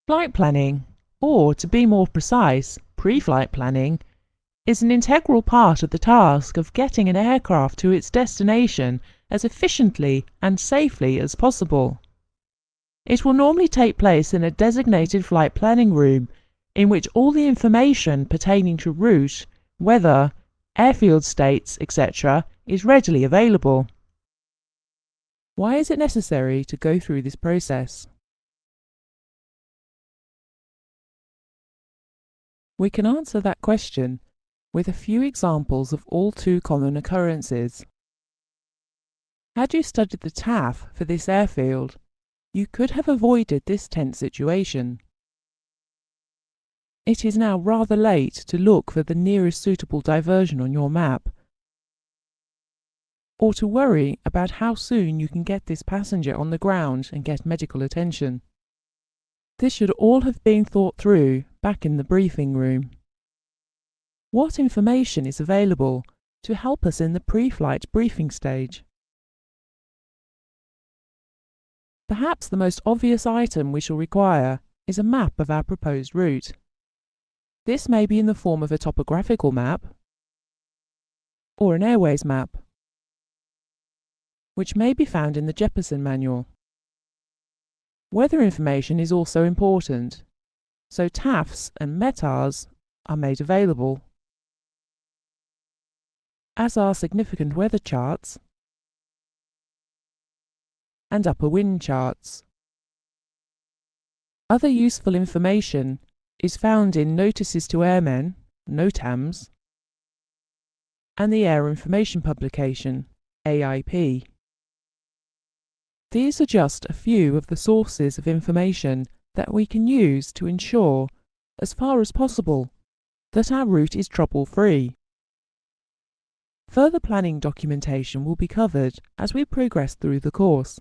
Flight planning, or to be more precise, pre-flight planning, is an integral part of the task of getting an aircraft to its destination as efficiently and safely as possible. It will normally take place in a designated flight planning room in which all the information pertaining to route, weather, airfield states, etc. is readily available. Why is it necessary to go through this process? We can answer that question with a few examples of all too common occurrences. Had you studied the TAF for this airfield, you could have avoided this tense situation. It is now rather late to look for the nearest suitable diversion on your map, or to worry about how soon you can get this passenger on the ground and get medical attention. This should all have been thought through back in the briefing room. What information is available to help us in the pre-flight briefing stage? Perhaps the most obvious item we shall require is a map of our proposed route. This may be in the form of a topographical map or an airways map, which may be found in the Jeppesen manual. Weather information is also important, so TAFs and METARs are made available, as are significant weather charts and upper wind charts. Other useful information is found in Notices to Airmen, NOTAMs, and the Air Information Publication, AIP. These are just a few of the sources of information that we can use to ensure, as far as possible, that our route is trouble-free. Further planning documentation will be covered as we progress through the course.